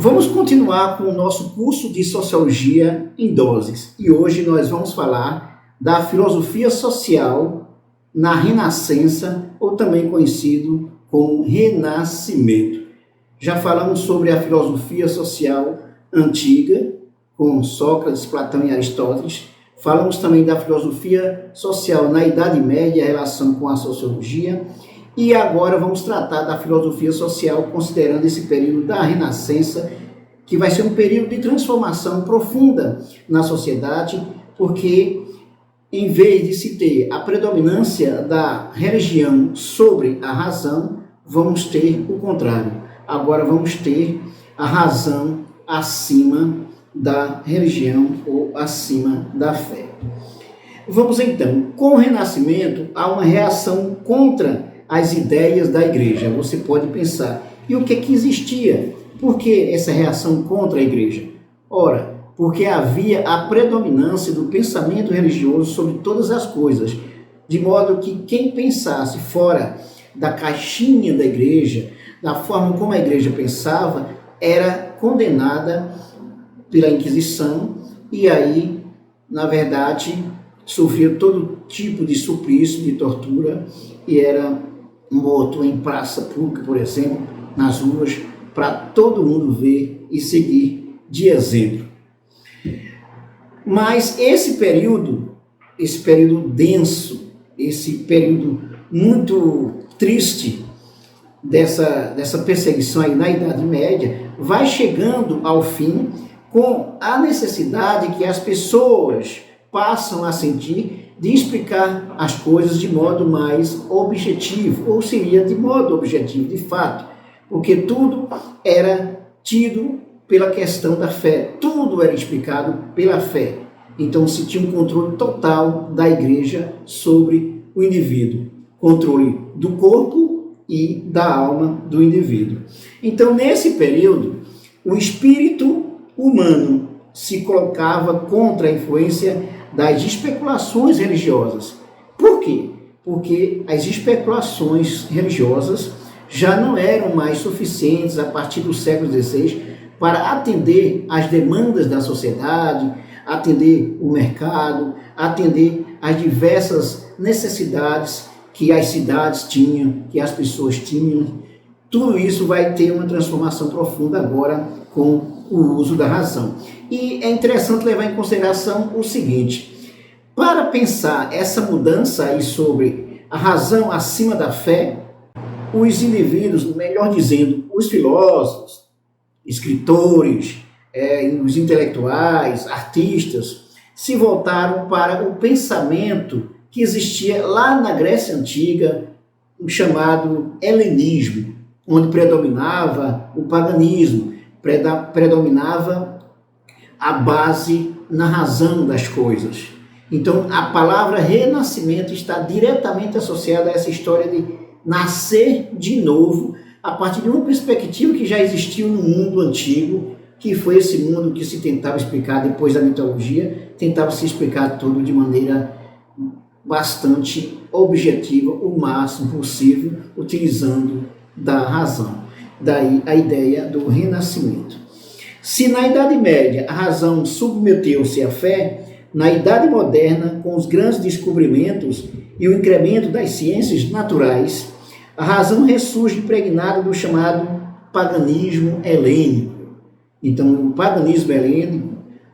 Vamos continuar com o nosso curso de Sociologia em Doses. E hoje nós vamos falar da filosofia social na Renascença, ou também conhecido como Renascimento. Já falamos sobre a filosofia social antiga, com Sócrates, Platão e Aristóteles. Falamos também da filosofia social na Idade Média, em relação com a sociologia. E agora vamos tratar da filosofia social considerando esse período da Renascença, que vai ser um período de transformação profunda na sociedade, porque em vez de se ter a predominância da religião sobre a razão, vamos ter o contrário. Agora vamos ter a razão acima da religião ou acima da fé. Vamos então, com o Renascimento, há uma reação contra as ideias da igreja. Você pode pensar, e o que existia? Por que essa reação contra a igreja? Ora, porque havia a predominância do pensamento religioso sobre todas as coisas, de modo que quem pensasse fora da caixinha da igreja, da forma como a igreja pensava, era condenada pela Inquisição, e aí, na verdade, sofria todo tipo de suplício, de tortura, e era morto em praça pública, por exemplo, nas ruas, para todo mundo ver e seguir de exemplo. Mas esse período denso, esse período muito triste dessa perseguição aí na Idade Média, vai chegando ao fim com a necessidade que as pessoas passam a sentir de explicar as coisas de modo mais objetivo, ou seria de modo objetivo, de fato, porque tudo era tido pela questão da fé, tudo era explicado pela fé. Então se tinha um controle total da igreja sobre o indivíduo, controle do corpo e da alma do indivíduo. Então nesse período, o espírito humano se colocava contra a influência das especulações religiosas. Por quê? Porque as especulações religiosas já não eram mais suficientes a partir do século XVI para atender às demandas da sociedade, atender o mercado, atender às diversas necessidades que as cidades tinham, que as pessoas tinham. Tudo isso vai ter uma transformação profunda agora com o uso da razão. E é interessante levar em consideração o seguinte: para pensar essa mudança aí sobre a razão acima da fé, os indivíduos, melhor dizendo, os filósofos, escritores, os intelectuais, artistas, se voltaram para o pensamento que existia lá na Grécia Antiga, o chamado helenismo, onde predominava o paganismo, predominava a base na razão das coisas. Então, a palavra renascimento está diretamente associada a essa história de nascer de novo, a partir de uma perspectiva que já existiu no mundo antigo, que foi esse mundo que se tentava explicar depois da mitologia, tentava se explicar tudo de maneira bastante objetiva, o máximo possível, utilizando da razão. Daí a ideia do renascimento. Se na Idade Média a razão submeteu-se à fé, na Idade Moderna, com os grandes descobrimentos e o incremento das ciências naturais, a razão ressurge impregnada do chamado paganismo helênico. Então, o paganismo helênico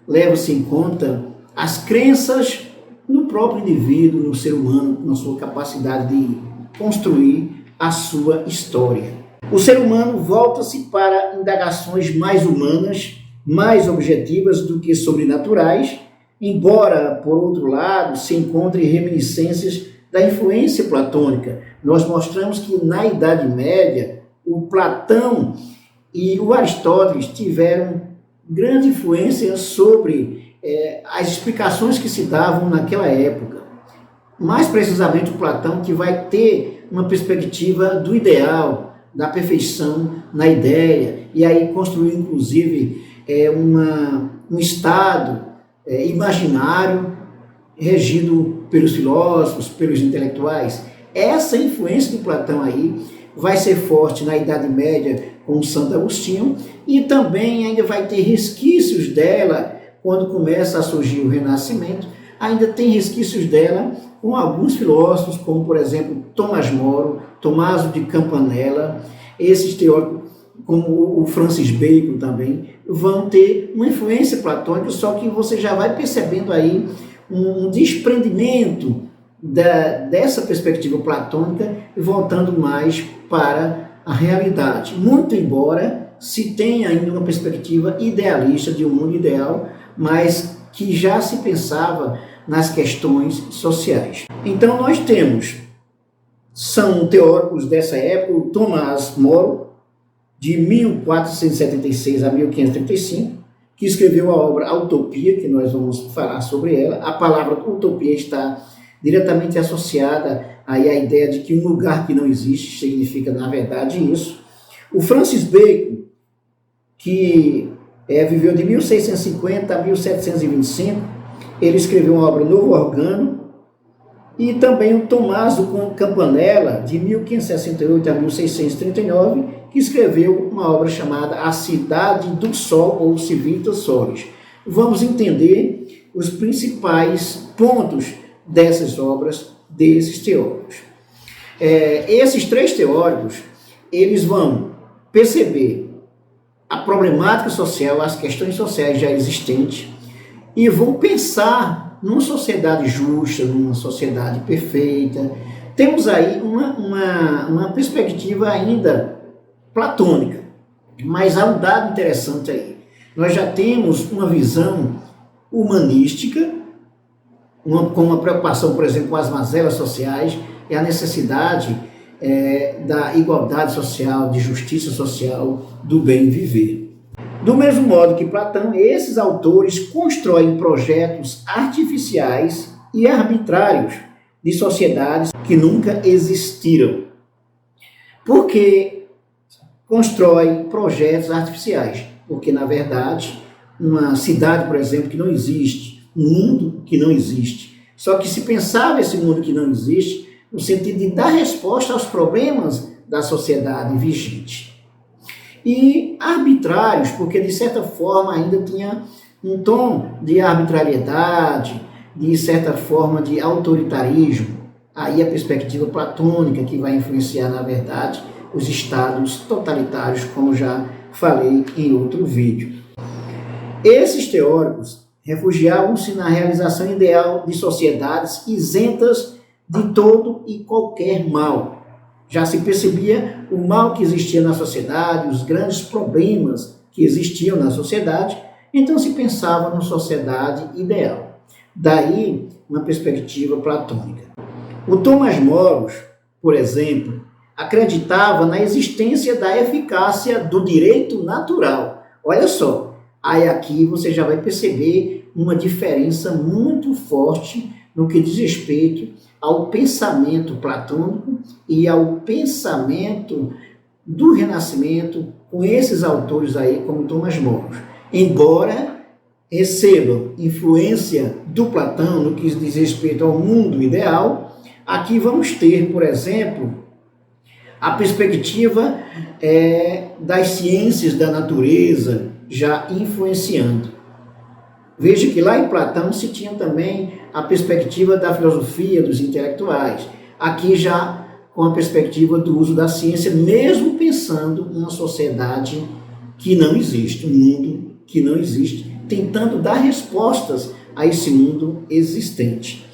leva-se em conta as crenças no próprio indivíduo, no ser humano, na sua capacidade de construir a sua história. O ser humano volta-se para indagações mais humanas, mais objetivas do que sobrenaturais, embora, por outro lado, se encontrem reminiscências da influência platônica. Nós mostramos que na Idade Média, o Platão e o Aristóteles tiveram grande influência sobre as explicações que se davam naquela época. Mais precisamente o Platão, que vai ter uma perspectiva do ideal, da perfeição na ideia, e aí construir inclusive um estado imaginário regido pelos filósofos, pelos intelectuais. Essa influência de Platão aí vai ser forte na Idade Média com Santo Agostinho, e também ainda vai ter resquícios dela quando começa a surgir o Renascimento, ainda tem resquícios dela com alguns filósofos, como por exemplo Tomás Moro, Tommaso de Campanella, esses teóricos, como o Francis Bacon também, vão ter uma influência platônica, só que você já vai percebendo aí um desprendimento dessa perspectiva platônica e voltando mais para a realidade. Muito embora se tenha ainda uma perspectiva idealista de um mundo ideal, mas que já se pensava nas questões sociais. Então nós temos, são teóricos dessa época, o Tomás Moro, de 1476 a 1535, que escreveu a obra A Utopia, que nós vamos falar sobre ela. A palavra utopia está diretamente associada aí à ideia de que um lugar que não existe significa, na verdade, isso. O Francis Bacon, que viveu de 1650 a 1725, ele escreveu uma obra Novo Organo, e também o Tommaso Campanella, de 1568 a 1639, que escreveu uma obra chamada A Cidade do Sol, ou Civitas Solis. Vamos entender os principais pontos dessas obras, desses teóricos. Esses três teóricos, eles vão perceber a problemática social, as questões sociais já existentes, e vão pensar numa sociedade justa, numa sociedade perfeita. Temos aí uma perspectiva ainda platônica, mas há um dado interessante aí. Nós já temos uma visão humanística, com uma preocupação, por exemplo, com as mazelas sociais e a necessidade da igualdade social, de justiça social, do bem viver. Do mesmo modo que Platão, esses autores constroem projetos artificiais e arbitrários de sociedades que nunca existiram. Por que constrói projetos artificiais? Porque, na verdade, uma cidade, por exemplo, que não existe, um mundo que não existe. Só que se pensava esse mundo que não existe no sentido de dar resposta aos problemas da sociedade vigente. E arbitrários, porque de certa forma ainda tinha um tom de arbitrariedade, de certa forma de autoritarismo. Aí a perspectiva platônica que vai influenciar, na verdade, os estados totalitários, como já falei em outro vídeo. Esses teóricos refugiavam-se na realização ideal de sociedades isentas de todo e qualquer mal. Já se percebia o mal que existia na sociedade, os grandes problemas que existiam na sociedade, então se pensava numa sociedade ideal. Daí uma perspectiva platônica. O Tomás Moro, por exemplo, acreditava na existência da eficácia do direito natural. Olha só, aí aqui você já vai perceber uma diferença muito forte no que diz respeito ao pensamento platônico e ao pensamento do Renascimento com esses autores aí, como Tomás Moro. Embora recebam influência do Platão no que diz respeito ao mundo ideal, aqui vamos ter, por exemplo, a perspectiva das ciências da natureza já influenciando. Veja que lá em Platão se tinha também a perspectiva da filosofia, dos intelectuais. Aqui já com a perspectiva do uso da ciência, mesmo pensando numa sociedade que não existe, um mundo que não existe, tentando dar respostas a esse mundo existente.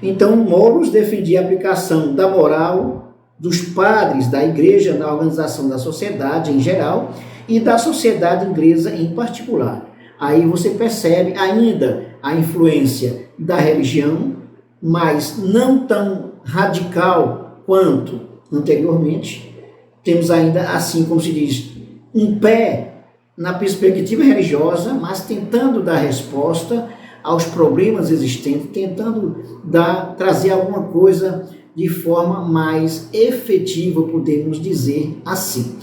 Então, Moro defendia a aplicação da moral dos padres da igreja na organização da sociedade em geral e da sociedade inglesa em particular. Aí você percebe ainda a influência da religião, mas não tão radical quanto anteriormente. Temos ainda, assim como se diz, um pé na perspectiva religiosa, mas tentando dar resposta aos problemas existentes, tentando trazer alguma coisa de forma mais efetiva, podemos dizer assim.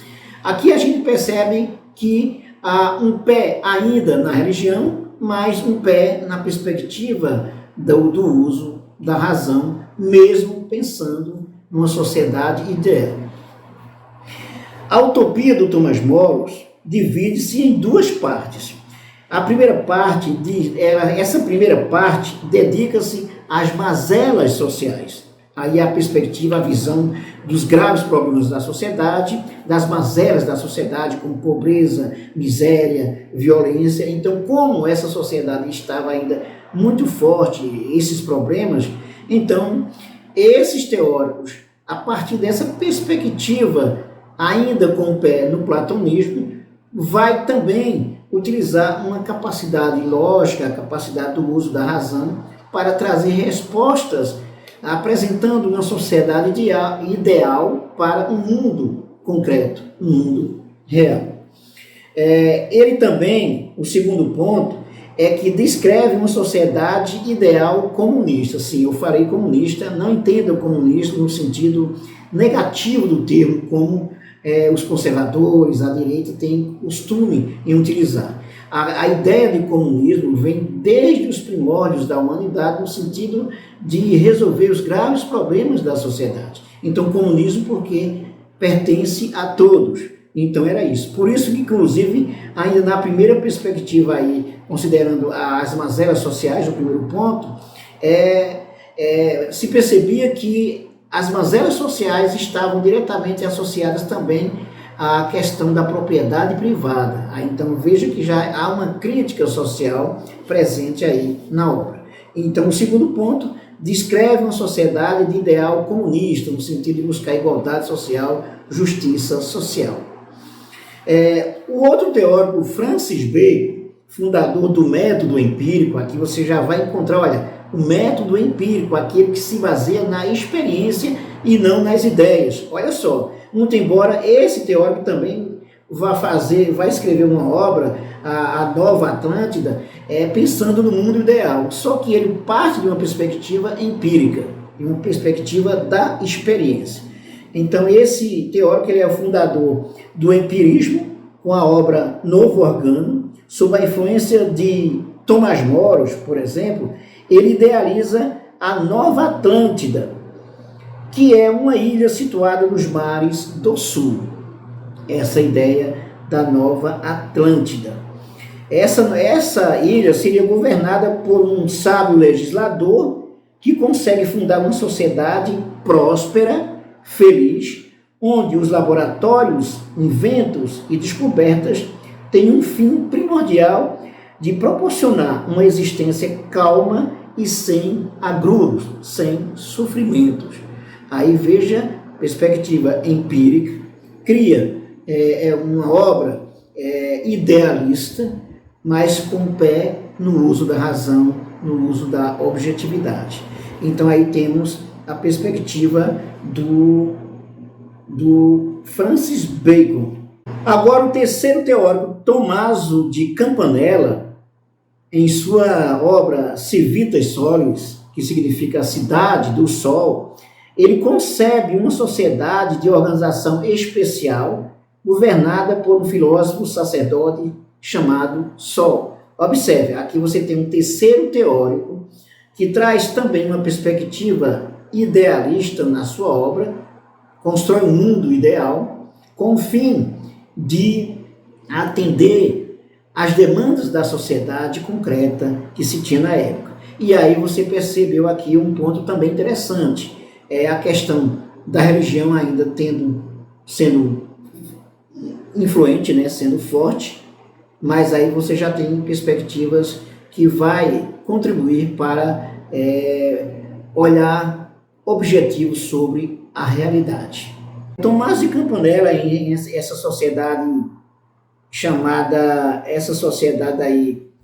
Aqui a gente percebe que há um pé ainda na religião, mas um pé na perspectiva do uso da razão, mesmo pensando numa sociedade ideal. A utopia do Thomas More divide-se em duas partes. A primeira parte, essa primeira parte dedica-se às mazelas sociais. Aí a perspectiva, a visão dos graves problemas da sociedade, das mazelas da sociedade, como pobreza, miséria, violência. Então, como essa sociedade estava ainda muito forte, esses problemas, então, esses teóricos, a partir dessa perspectiva, ainda com o pé no platonismo, vai também utilizar uma capacidade lógica, a capacidade do uso da razão, para trazer respostas, apresentando uma sociedade ideal para um mundo concreto, um mundo real. Ele também, o segundo ponto, é que descreve uma sociedade ideal comunista. Sim, eu farei comunista, não entenda o comunismo no sentido negativo do termo, como os conservadores, a direita, têm costume em utilizar. A ideia de comunismo vem desde os primórdios da humanidade no sentido de resolver os graves problemas da sociedade. Então, comunismo porque pertence a todos. Então, era isso. Por isso que, inclusive, ainda na primeira perspectiva, aí, considerando as mazelas sociais, o primeiro ponto, se percebia que as mazelas sociais estavam diretamente associadas também à questão da propriedade privada. Então, veja que já há uma crítica social presente aí na obra. Então, o segundo ponto descreve uma sociedade de ideal comunista, no sentido de buscar igualdade social, justiça social. O outro teórico, Francis Bacon, fundador do método empírico, aqui você já vai encontrar, olha, o método empírico, aquele que se baseia na experiência e não nas ideias. Olha só, muito embora esse teórico também vai escrever uma obra, a Nova Atlântida, pensando no mundo ideal, só que ele parte de uma perspectiva empírica, de uma perspectiva da experiência. Então esse teórico ele é o fundador do empirismo, com a obra Novo Organo, sob a influência de Thomas More, por exemplo. Ele idealiza a Nova Atlântida, que é uma ilha situada nos mares do sul. Essa ideia da Nova Atlântida. Essa ilha seria governada por um sábio legislador que consegue fundar uma sociedade próspera, feliz, onde os laboratórios, inventos e descobertas têm um fim primordial de proporcionar uma existência calma e sem agruros, sem sofrimentos. Aí veja, perspectiva empírica, cria uma obra idealista, mas com o pé no uso da razão, no uso da objetividade. Então aí temos a perspectiva do Francis Bacon. Agora o terceiro teórico, Tommaso de Campanella, em sua obra Civitas Solis, que significa a cidade do sol, ele concebe uma sociedade de organização especial, governada por um filósofo sacerdote chamado Sol. Observe, aqui você tem um terceiro teórico que traz também uma perspectiva idealista na sua obra, constrói um mundo ideal com o fim de atender às demandas da sociedade concreta que se tinha na época. E aí você percebeu aqui um ponto também interessante, a questão da religião ainda sendo influente, né, sendo forte, mas aí você já tem perspectivas que vai contribuir para olhar objetivos sobre a realidade. Tommaso de Campanella, em essa sociedade chamada,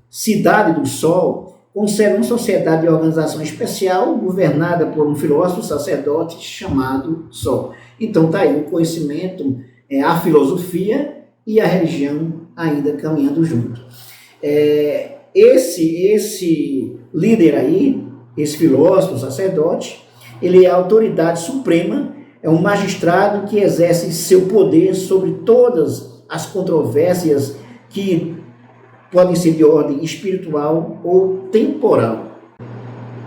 Cidade do Sol, concebe uma sociedade de organização especial governada por um filósofo sacerdote chamado Sol. Então está aí o conhecimento, a filosofia e a religião ainda caminhando junto. Esse líder aí, esse filósofo sacerdote, ele é a autoridade suprema, é um magistrado que exerce seu poder sobre todas as controvérsias que podem ser de ordem espiritual ou temporal.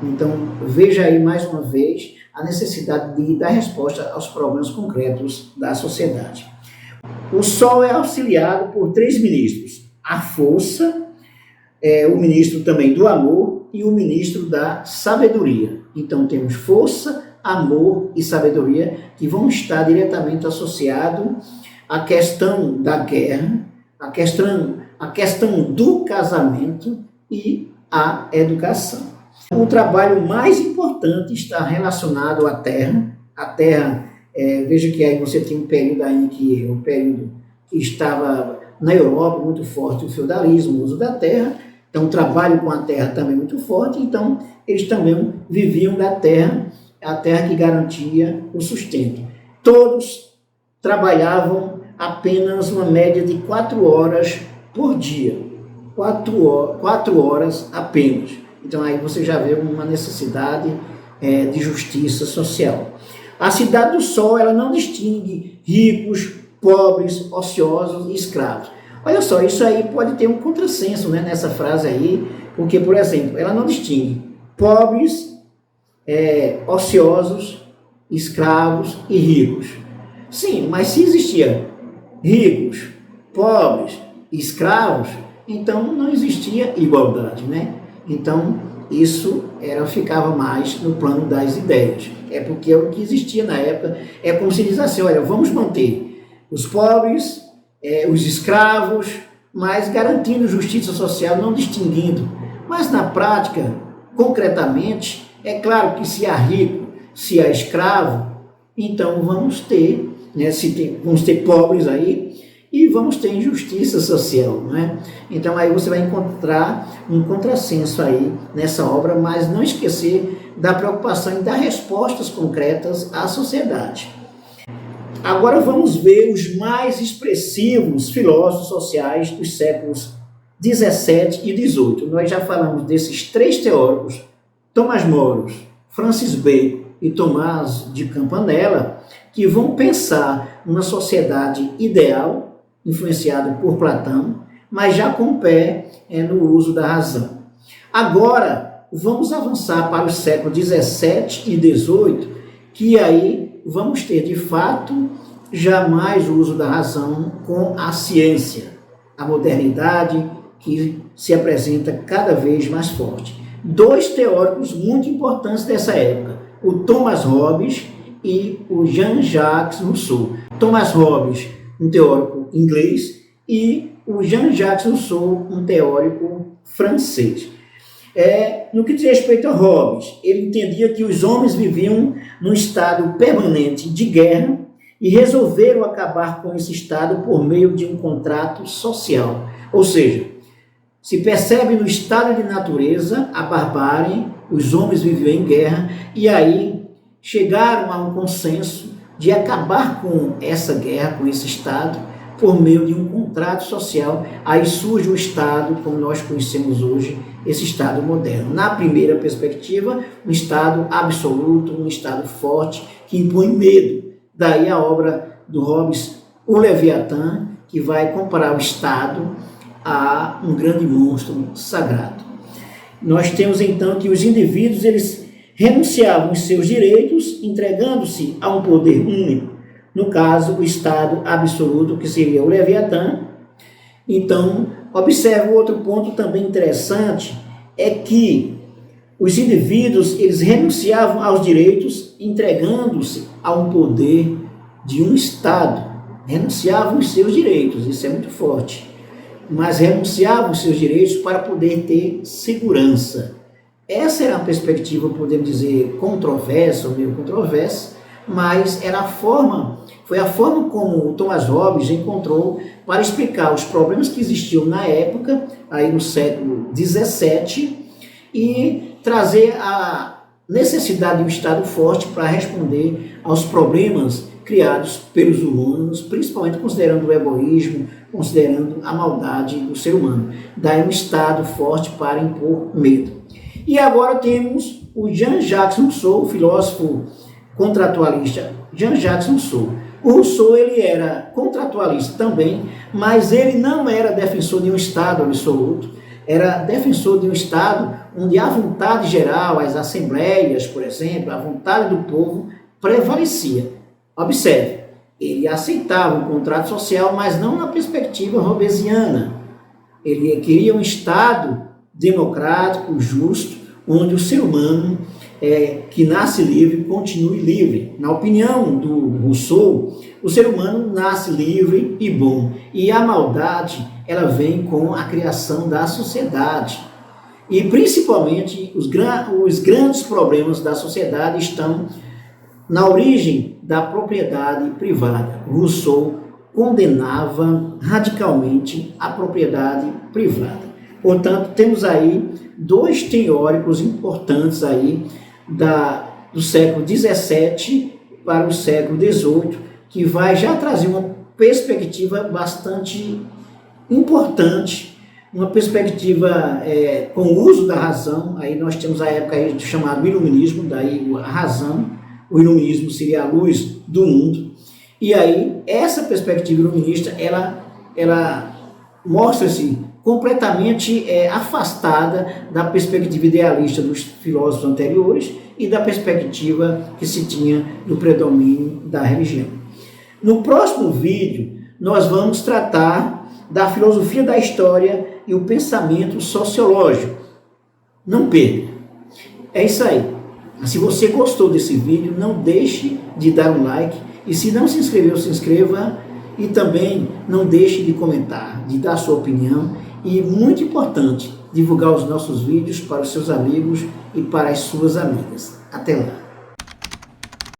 Então, veja aí mais uma vez a necessidade de dar resposta aos problemas concretos da sociedade. O Sol é auxiliado por 3 ministros: a força, o ministro também do amor e o ministro da sabedoria. Então temos força, amor e sabedoria que vão estar diretamente associados à questão da guerra, à questão do casamento e à educação. O trabalho mais importante está relacionado à terra. A terra, veja que aí você tem um período aí que um período que estava na Europa muito forte o feudalismo, o uso da terra. Então, o trabalho com a terra também muito forte. Então, eles também viviam da terra, a terra que garantia o sustento. Todos trabalhavam apenas uma média de 4 horas por dia. 4 horas apenas. Então, aí você já vê uma necessidade de justiça social. A cidade do Sol, ela não distingue ricos, pobres, ociosos e escravos. Olha só, isso aí pode ter um contrassenso, né, nessa frase aí, porque, por exemplo, ela não distingue pobres, ociosos, escravos e ricos. Sim, mas se existia ricos, pobres e escravos, então não existia igualdade, né? Então, isso ficava mais no plano das ideias. É porque é o que existia na época. É como se diz assim, olha, vamos manter os pobres, os escravos, mas garantindo justiça social, não distinguindo. Mas na prática, concretamente, é claro que se há rico, se há escravo, então vamos ter, né, vamos ter pobres aí, e vamos ter injustiça social, né? Então aí você vai encontrar um contrassenso aí nessa obra, mas não esquecer da preocupação em dar respostas concretas à sociedade. Agora vamos ver os mais expressivos filósofos sociais dos séculos 17 e 18. Nós já falamos desses 3 teóricos, Tomás Moro, Francis Bacon e Tomás de Campanella, que vão pensar uma sociedade ideal, influenciado por Platão, mas já com o pé no uso da razão. Agora, vamos avançar para os séculos 17 e 18, que aí vamos ter, de fato, jamais o uso da razão com a ciência, a modernidade que se apresenta cada vez mais forte. 2 teóricos muito importantes dessa época, o Thomas Hobbes e o Jean-Jacques Rousseau. Thomas Hobbes, um teórico inglês, e o Jean-Jacques Rousseau, um teórico francês. No que diz respeito a Hobbes, ele entendia que os homens viviam num estado permanente de guerra e resolveram acabar com esse estado por meio de um contrato social. Ou seja, se percebe no estado de natureza a barbárie, os homens viviam em guerra e aí chegaram a um consenso de acabar com essa guerra, com esse Estado, por meio de um contrato social. Aí surge o Estado, como nós conhecemos hoje, esse Estado moderno. Na primeira perspectiva, um Estado absoluto, um Estado forte, que impõe medo. Daí a obra do Hobbes, O Leviatã, que vai comparar o Estado a um grande monstro sagrado. Nós temos então que os indivíduos, eles renunciavam aos seus direitos, entregando-se a um poder único, no caso, o Estado absoluto, que seria o Leviatã. Então, observe outro ponto também interessante, é que os indivíduos, eles renunciavam aos direitos, entregando-se a um poder de um Estado. Renunciavam aos seus direitos, isso é muito forte, mas renunciavam aos seus direitos para poder ter segurança. Essa era a perspectiva, podemos dizer, controversa ou meio controversa, mas foi a forma como o Thomas Hobbes encontrou para explicar os problemas que existiam na época, aí no século XVII, e trazer a necessidade de um Estado forte para responder aos problemas criados pelos humanos, principalmente considerando o egoísmo, considerando a maldade do ser humano. Daí um Estado forte para impor medo. E agora temos o Jean-Jacques Rousseau, o filósofo contratualista Jean-Jacques Rousseau. O Rousseau, ele era contratualista também, mas ele não era defensor de um Estado absoluto, era defensor de um Estado onde a vontade geral, as assembleias, por exemplo, a vontade do povo prevalecia. Observe, ele aceitava o contrato social, mas não na perspectiva hobbesiana. Ele queria um Estado democrático, justo, onde o ser humano que nasce livre continue livre. Na opinião do Rousseau, o ser humano nasce livre e bom, e a maldade ela vem com a criação da sociedade. E principalmente os grandes problemas da sociedade estão na origem da propriedade privada. Rousseau condenava radicalmente a propriedade privada. Portanto, temos aí dois teóricos importantes aí do século XVII para o século XVIII, que vai já trazer uma perspectiva bastante importante, uma perspectiva com o uso da razão. Aí nós temos a época aí chamada iluminismo, daí a razão, o iluminismo seria a luz do mundo, e aí essa perspectiva iluminista, ela mostra-se completamente afastada da perspectiva idealista dos filósofos anteriores e da perspectiva que se tinha do predomínio da religião. No próximo vídeo, nós vamos tratar da filosofia da história e o pensamento sociológico. Não perca! É isso aí. Se você gostou desse vídeo, não deixe de dar um like, e se não se inscreveu, se inscreva, e também não deixe de comentar, de dar sua opinião, e muito importante, divulgar os nossos vídeos para os seus amigos e para as suas amigas. Até lá!